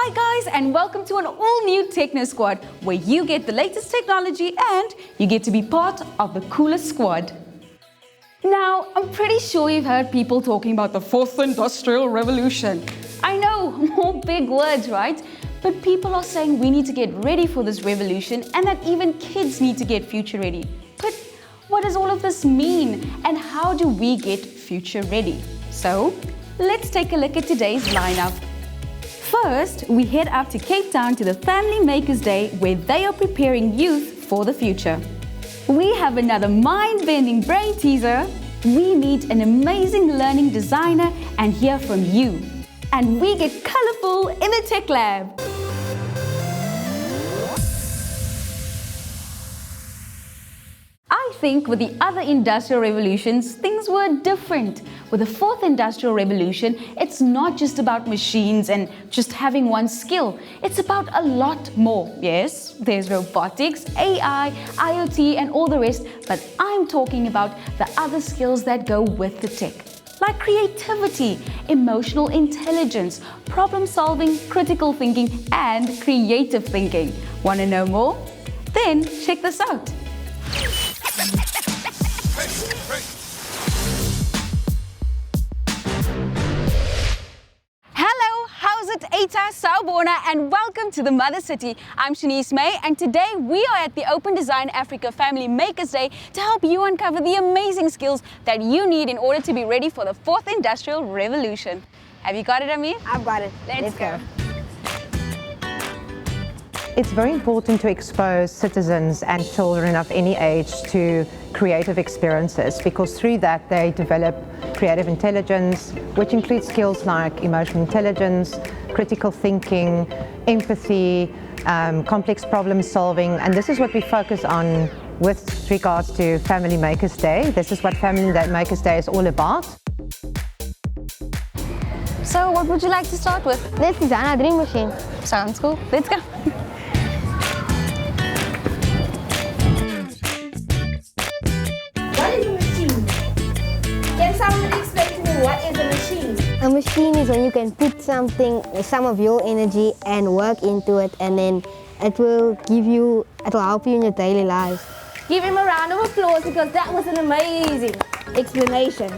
Hi guys, and welcome to an all-new Techno Squad, where you get the latest technology and you get to be part of the coolest squad. Now, I'm pretty sure you've heard people talking about the fourth industrial revolution. I know, more big words, right? But people are saying we need to get ready for this revolution and that even kids need to get future ready. But what does all of this mean and how do we get future ready? So, let's take a look at today's lineup. First, we head up to Cape Town to the Family Makers Day, where they are preparing youth for the future. We have another mind-bending brain teaser. We meet an amazing learning designer and hear from you. And we get colorful in the tech lab. I think with the other industrial revolutions, things were different. With the fourth industrial revolution, it's not just about machines and just having one skill. It's about a lot more. Yes, there's robotics, AI, IoT, and all the rest, but I'm talking about the other skills that go with the tech. Like creativity, emotional intelligence, problem solving, critical thinking, and creative thinking. Want to know more? Then check this out. Hello, how's it, Eta, Sawubona, and welcome to the Mother City. I'm Shanice May, and today we are at the Open Design Africa Family Makers Day to help you uncover the amazing skills that you need in order to be ready for the fourth industrial revolution. Have you got it, Amir? I've got it. Let's go. It's very important to expose citizens and children of any age to creative experiences, because through that they develop creative intelligence, which includes skills like emotional intelligence, critical thinking, empathy, complex problem solving, and this is what we focus on with regards to Family Makers Day. This is what Family Makers Day is all about. So what would you like to start with? Let's design a dream machine. Sounds cool. Let's go. What is a machine? A machine is when you can put something, some of your energy and work into it, and then it'll help you in your daily life. Give him a round of applause because that was an amazing explanation.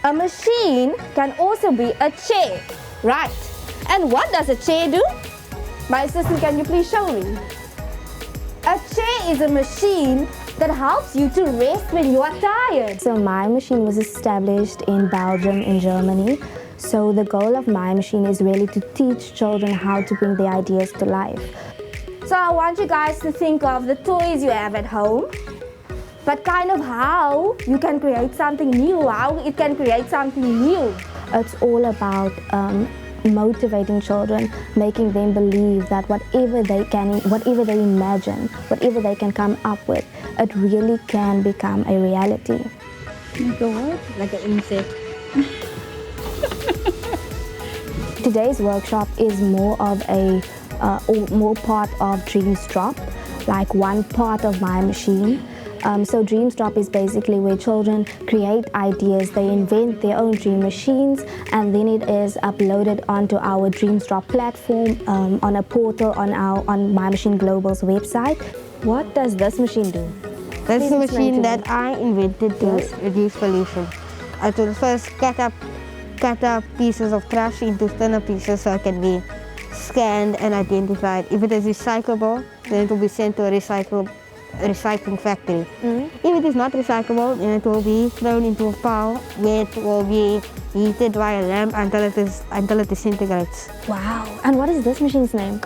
A machine can also be a chair, right? And what does a chair do? My assistant, can you please show me? A chair is a machine that helps you to rest when you are tired. So My Machine was established in Belgium, in Germany. So the goal of My Machine is really to teach children how to bring their ideas to life. So I want you guys to think of the toys you have at home, but kind of how you can create something new, how it can create something new. It's all about motivating children, making them believe that whatever they imagine, whatever they can come up with, it really can become a reality. Like a what? Like an insect. Today's workshop is more part of Dreams Drop, like one part of My Machine. So Dreams Drop is basically where children create ideas, they invent their own dream machines, and then it is uploaded onto our Dreams Drop platform on a portal on My Machine Global's website. What does this machine do? This is a machine that I invented to reduce pollution. I will first cut up pieces of trash into thinner pieces so it can be scanned and identified. If it is recyclable, then it will be sent to a recycling factory. If it is not recyclable, then it will be thrown into a pile where it will be heated by a lamp until it disintegrates. Wow! And what is this machine's name?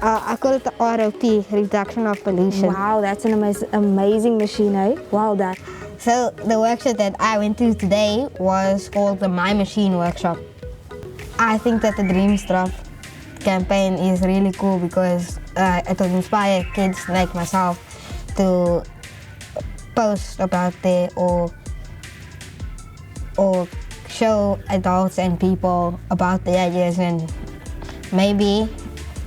I call it the ROT, reduction of pollution. Wow, that's an amazing machine, eh? Well done. So the workshop that I went to today was called the My Machine workshop. I think that the Dreams Drop campaign is really cool because it will inspire kids like myself to post about it or show adults and people about the ideas, and maybe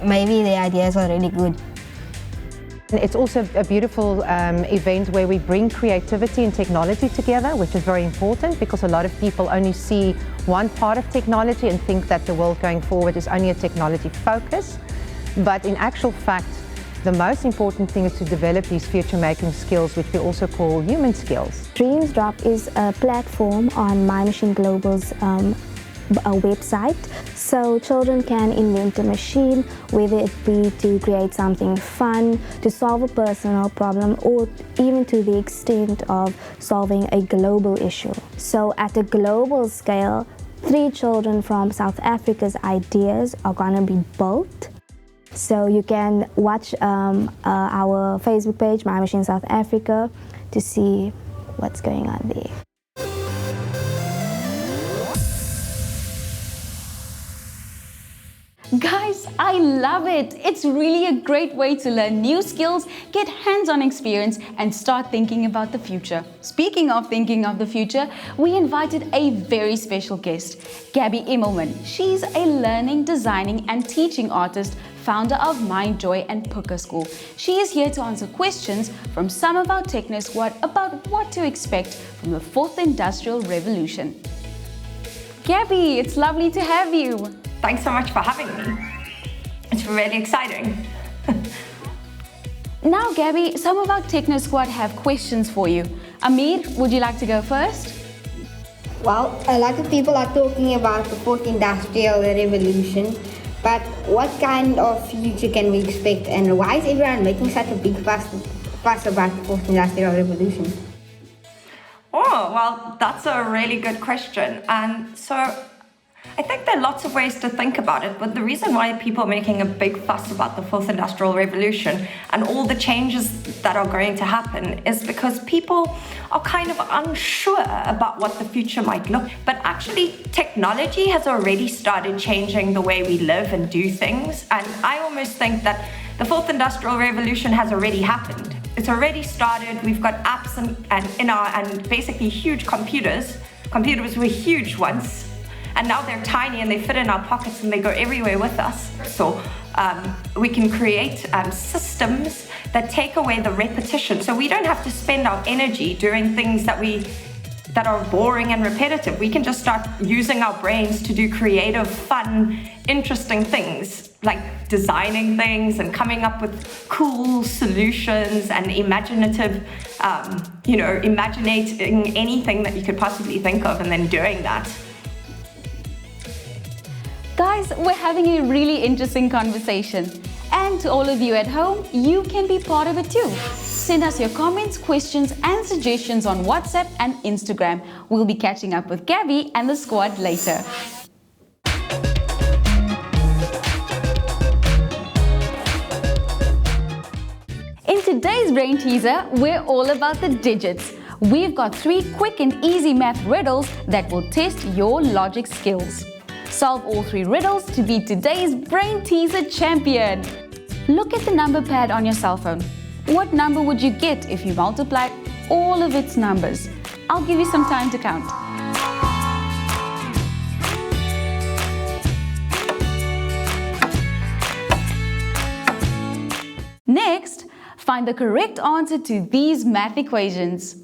the ideas are really good. It's also a beautiful event where we bring creativity and technology together, which is very important because a lot of people only see one part of technology and think that the world going forward is only a technology focus. But in actual fact, the most important thing is to develop these future-making skills, which we also call human skills. Dreams Drop is a platform on My Machine Global's a website, so children can invent a machine, whether it be to create something fun, to solve a personal problem, or even to the extent of solving a global issue. So at a global scale, 3 children from South Africa's ideas are going to be built. So you can watch our Facebook page, My Machine South Africa, to see what's going on there. Guys, I love it. It's really a great way to learn new skills, get hands-on experience, and start thinking about the future. Speaking of thinking of the future, we invited a very special guest, Gabi Immelman. She's a learning, designing, and teaching artist, founder of Mindjoy and Puka School. She is here to answer questions from some of our Techno Squad about what to expect from the 4th Industrial Revolution. Gabi, it's lovely to have you. Thanks so much for having me. It's really exciting. Now, Gabi, some of our Techno Squad have questions for you. Amir, would you like to go first? Well, a lot of people are talking about the 4th Industrial Revolution, but what kind of future can we expect, and why is everyone making such a big fuss about the 4th Industrial Revolution? Oh, well, that's a really good question. And so I think there are lots of ways to think about it, but the reason why people are making a big fuss about the 4th Industrial Revolution and all the changes that are going to happen is because people are kind of unsure about what the future might look. But actually, technology has already started changing the way we live and do things, and I almost think that the 4th Industrial Revolution has already happened. It's already started. We've got apps and basically huge computers. Computers were huge once. And now they're tiny and they fit in our pockets and they go everywhere with us. So we can create systems that take away the repetition. So we don't have to spend our energy doing things that are boring and repetitive. We can just start using our brains to do creative, fun, interesting things, like designing things and coming up with cool solutions and imaginating anything that you could possibly think of and then doing that. Guys, we're having a really interesting conversation. And to all of you at home, you can be part of it too. Send us your comments, questions, and suggestions on WhatsApp and Instagram. We'll be catching up with Gabi and the squad later. In today's Brain Teaser, we're all about the digits. We've got 3 quick and easy math riddles that will test your logic skills. Solve all 3 riddles to be today's Brain Teaser champion. Look at the number pad on your cell phone. What number would you get if you multiplied all of its numbers? I'll give you some time to count. Next, find the correct answer to these math equations.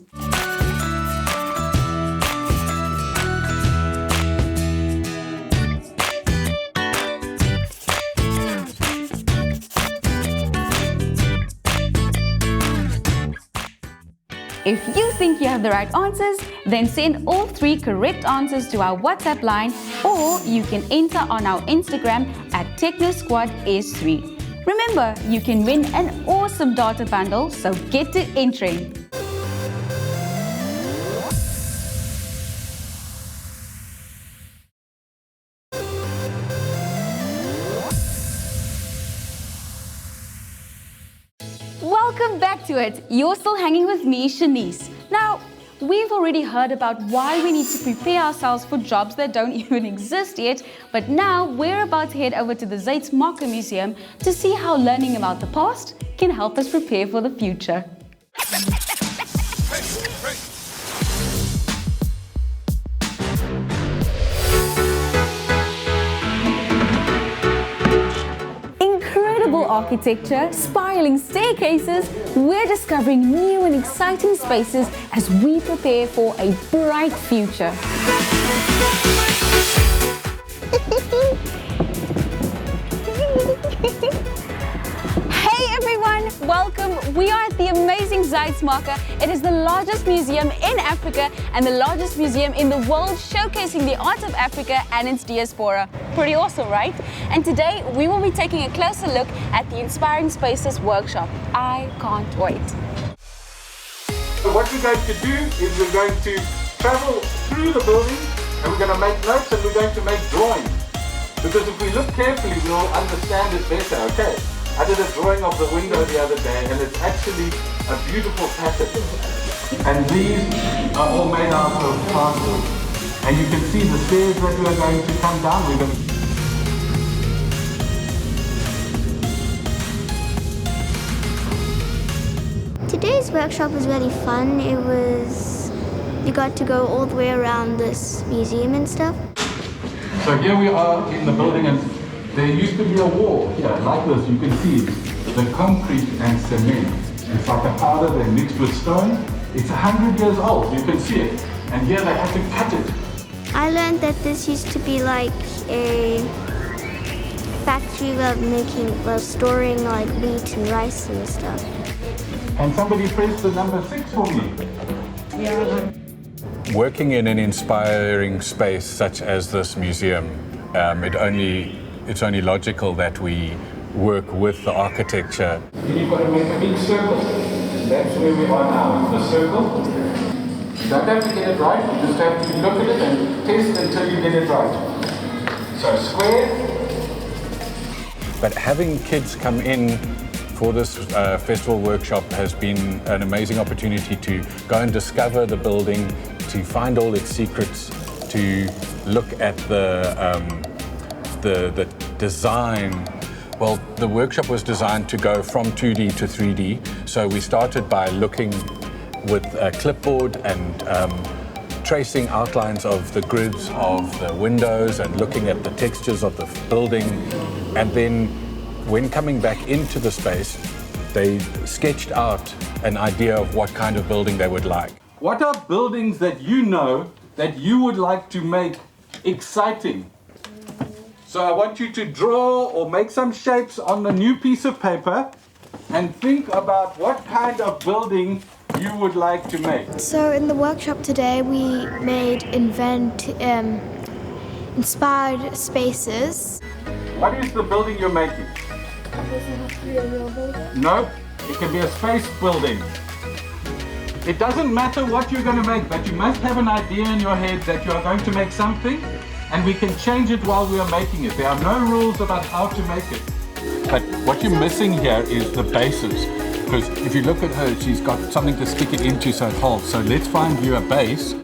If you think you have the right answers, then send all 3 correct answers to our WhatsApp line, or you can enter on our Instagram at TechnoSquadS3. Remember, you can win an awesome data bundle, so get to entering. Welcome back to it. You're still hanging with me, Shanice. Now, we've already heard about why we need to prepare ourselves for jobs that don't even exist yet, but now we're about to head over to the Zeitz Mochaa Museum to see how learning about the past can help us prepare for the future. Incredible architecture, spiraling staircases, we're discovering new and exciting spaces as we prepare for a bright future. Hey everyone, welcome. We are at the amazing Zeitz Mochaa. It is the largest museum in Africa and the largest museum in the world, showcasing the art of Africa and its diaspora. Pretty awesome, right? And today we will be taking a closer look at the Inspiring Spaces workshop. I can't wait. So what we're going to do is we're going to travel through the building and we're going to make notes and we're going to make drawings. Because if we look carefully, we'll understand it better, okay? I did a drawing of the window the other day and it's actually a beautiful pattern. And these are all made out of cardboard. And you can see the stairs that we are going to come down. We're going to Today's workshop was really fun. You got to go all the way around this museum and stuff. So here we are in the building and there used to be a wall here, like this. You can see the concrete and cement. It's like a powder they mixed with stone. It's 100 years old, you can see it. And here they had to cut it. I learned that this used to be like a factory of storing like wheat and rice and stuff. Can somebody press the number 6 for me? Yeah. Working in an inspiring space such as this museum, it's only logical that we work with the architecture. You've got to make a big circle. That's where we are now, the circle. You don't have to get it right, you just have to look at it and test until you get it right. So square. But having kids come in for this festival workshop has been an amazing opportunity to go and discover the building, to find all its secrets, to look at the design. Well, the workshop was designed to go from 2D to 3D. So we started by looking with a clipboard and tracing outlines of the grids of the windows and looking at the textures of the building. And then when coming back into the space, they sketched out an idea of what kind of building they would like. What are buildings that you know that you would like to make exciting? So I want you to draw or make some shapes on a new piece of paper and think about what kind of building you would like to make. So in the workshop today we made inspired spaces. What is the building you're making? No, it can be a space building. It doesn't matter what you're going to make, but you must have an idea in your head that you are going to make something and we can change it while we are making it. There are no rules about how to make it. But what you're missing here is the bases. Because if you look at her, she's got something to stick it into so it holds. So let's find you a base.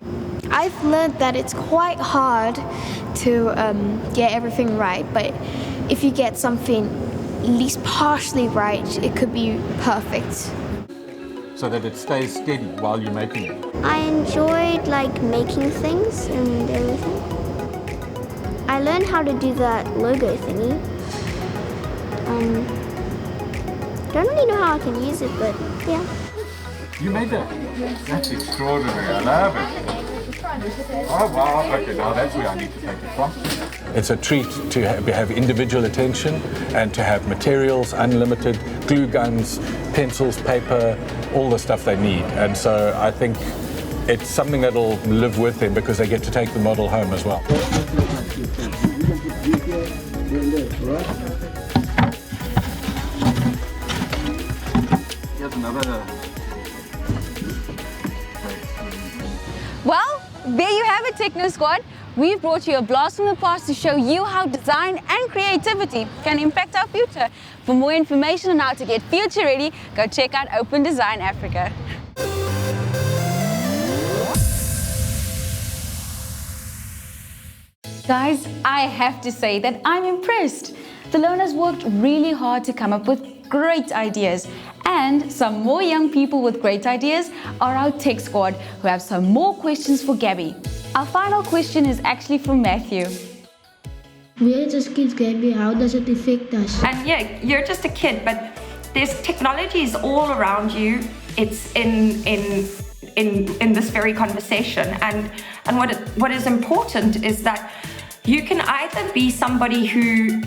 I've learned that it's quite hard to get everything right, but if you get something at least partially right, it could be perfect. So that it stays steady while you're making it. I enjoyed making things and everything. I learned how to do that logo thingy. Don't really know how I can use it, but yeah. You made that? That's extraordinary. I love it. Oh wow, okay, now that's where I need to take it from. It's a treat to have individual attention and to have materials, unlimited, glue guns, pencils, paper, all the stuff they need. And so I think it's something that'll live with them because they get to take the model home as well. Here's another. Well, there you have it, Techno Squad. We've brought you a blast from the past to show you how design and creativity can impact our future. For more information on how to get future ready, go check out Open Design Africa. Guys, I have to say that I'm impressed. The learners worked really hard to come up with great ideas. And some more young people with great ideas are our Tech Squad, who have some more questions for Gabi. Our final question is actually from Matthew. We are just kids, Gabi. How does it affect us? And yeah, you're just a kid, but there's technologies all around you. It's in this very conversation. And what is important is that you can either be somebody who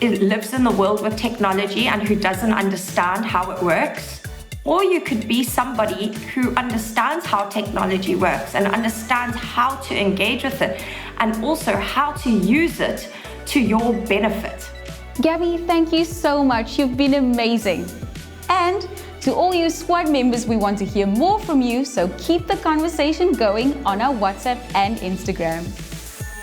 lives in the world with technology and who doesn't understand how it works, or you could be somebody who understands how technology works and understands how to engage with it and also how to use it to your benefit. Gabi, thank you so much. You've been amazing. And to all you squad members, we want to hear more from you, so keep the conversation going on our WhatsApp and Instagram.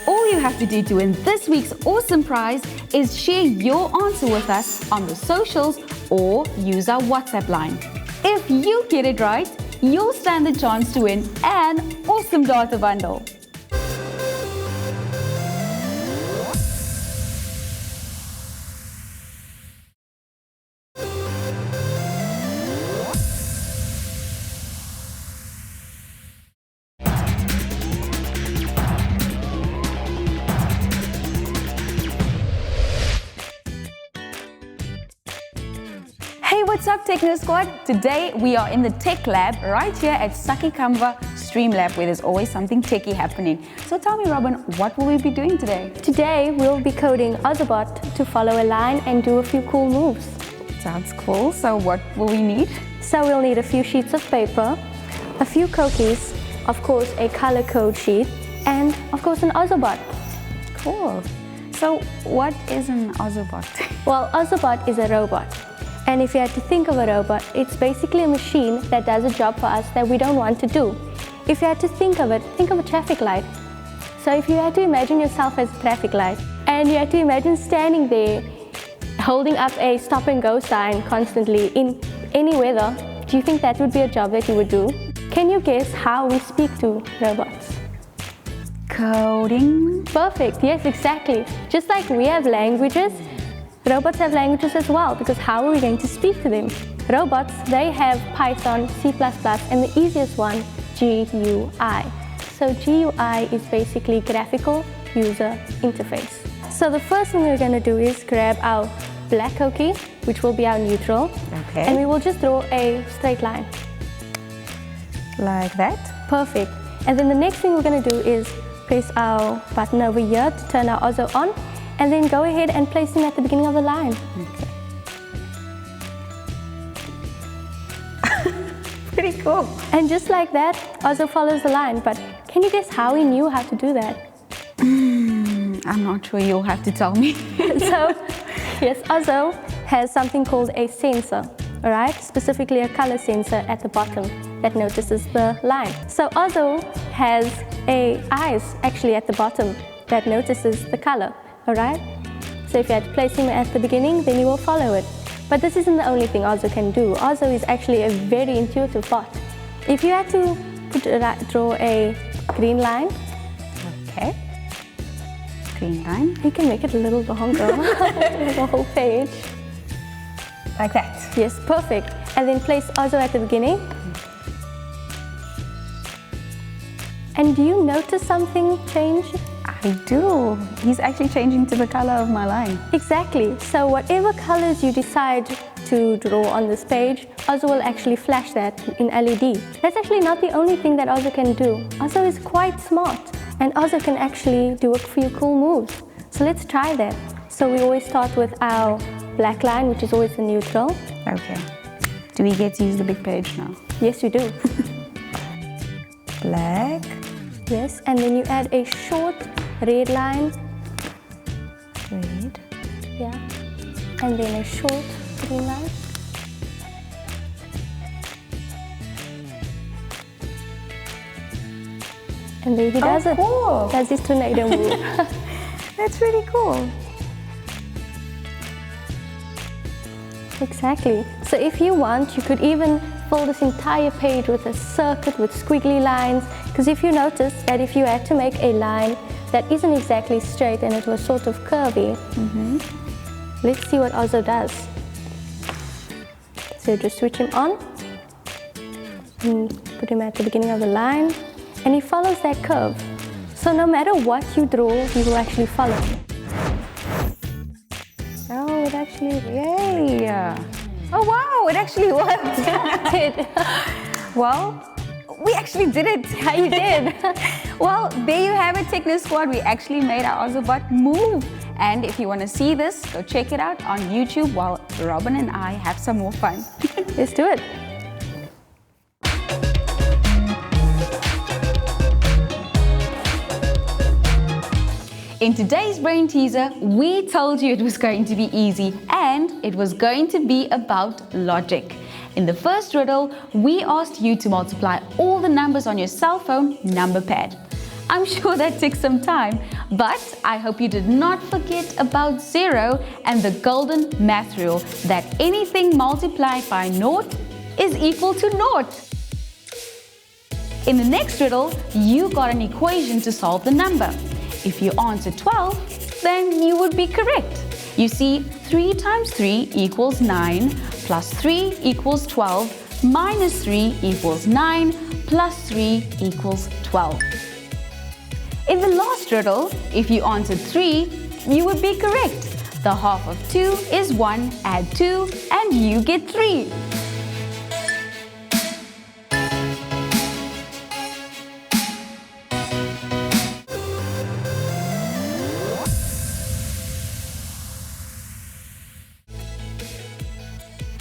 All you have to do to win this week's awesome prize is share your answer with us on the socials or use our WhatsApp line. If you get it right, you'll stand the chance to win an awesome data bundle. Hey, what's up, Techno Squad? Today we are in the Tech Lab right here at Sakhikamva Stream Lab, where there's always something techie happening. So tell me, Robyn, what will we be doing today? Today we'll be coding Ozobot to follow a line and do a few cool moves. Sounds cool. So what will we need? So we'll need a few sheets of paper, a few cookies, of course a color code sheet, and of course an Ozobot. Cool. So what is an Ozobot? Well, Ozobot is a robot. And if you had to think of a robot, it's basically a machine that does a job for us that we don't want to do. If you had to think of it, think of a traffic light. So if you had to imagine yourself as a traffic light, and you had to imagine standing there, holding up a stop and go sign constantly in any weather, do you think that would be a job that you would do? Can you guess how we speak to robots? Coding. Perfect, yes, exactly. Just like we have languages, robots have languages as well, because how are we going to speak to them? Robots, they have Python, C++, and the easiest one, GUI. So GUI is basically graphical user interface. So the first thing we're going to do is grab our black cookie, which will be our neutral, Okay. and we will just draw a straight line. Like that? Perfect. And then the next thing we're going to do is press our button over here to turn our Ozo on, and then go ahead and place them at the beginning of the line. Okay. Pretty cool. And just like that, Ozo follows the line. But can you guess how he knew how to do that? I'm not sure, you'll have to tell me. So, yes, Ozo has something called a sensor, all right? Specifically a color sensor at the bottom that notices the line. So Ozo has eyes actually at the bottom that notices the color. Alright? So if you had to place him at the beginning, then you will follow it. But this isn't the only thing Ozo can do. Ozo is actually a very intuitive bot. If you had to draw a green line, Okay. Green line. you can make it a little longer, the whole page. Like that. Yes, perfect. And then place Ozo at the beginning. And do you notice something change? I do. He's actually changing to the color of my line. Exactly. So whatever colors you decide to draw on this page, Ozo will actually flash that in LED. That's actually not the only thing that Ozo can do. Ozo is quite smart, and Ozo can actually do a few cool moves. So let's try that. So we always start with our black line, which is always the neutral. Okay. Do we get to use the big page now? Yes, we do. Black. Yes, and then you add a short red line. Red. Yeah. And then a short green line. And there he does it. Cool. Does his tornado move. That's really cool. Exactly. So if you want, you could even fill this entire page with a circuit with squiggly lines. Because if you notice that if you had to make a line that isn't exactly straight and it was sort of curvy, let's see what Ozo does. So just switch him on and put him at the beginning of the line, and he follows that curve. So no matter what you draw, he will actually follow. it actually, yay! Oh wow, it actually worked. It did. Well, we actually did it. Yeah, you did. Well, there you have it, Techno Squad. We actually made our Ozobot move. And if you want to see this, go check it out on YouTube while Robyn and I have some more fun. Let's do it. In today's brain teaser, we told you it was going to be easy and it was going to be about logic. In the first riddle, we asked you to multiply all the numbers on your cell phone number pad. I'm sure that took some time, but I hope you did not forget about zero and the golden math rule that anything multiplied by naught is equal to naught. In the next riddle, you got an equation to solve the number. If you answer 12, then you would be correct. You see, 3 times 3 equals 9, plus 3 equals 12, minus 3 equals 9, plus 3 equals 12. In the last riddle, if you answered 3, you would be correct. The half of 2 is 1, add 2, and you get 3.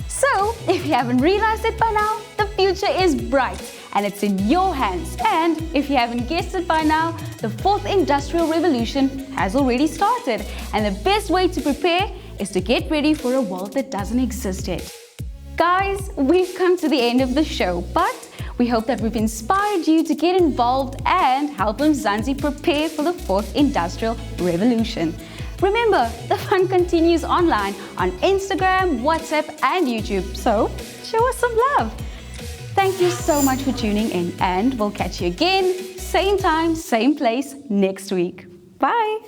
So, if you haven't realized it by now, the future is bright and it's in your hands. And if you haven't guessed it by now, the 4th Industrial Revolution has already started. And the best way to prepare is to get ready for a world that doesn't exist yet. Guys, we've come to the end of the show, but we hope that we've inspired you to get involved and help Mzansi prepare for the 4th Industrial Revolution. Remember, the fun continues online on Instagram, WhatsApp, and YouTube, so show us some love. Thank you so much for tuning in, and we'll catch you again, same time, same place next week. Bye.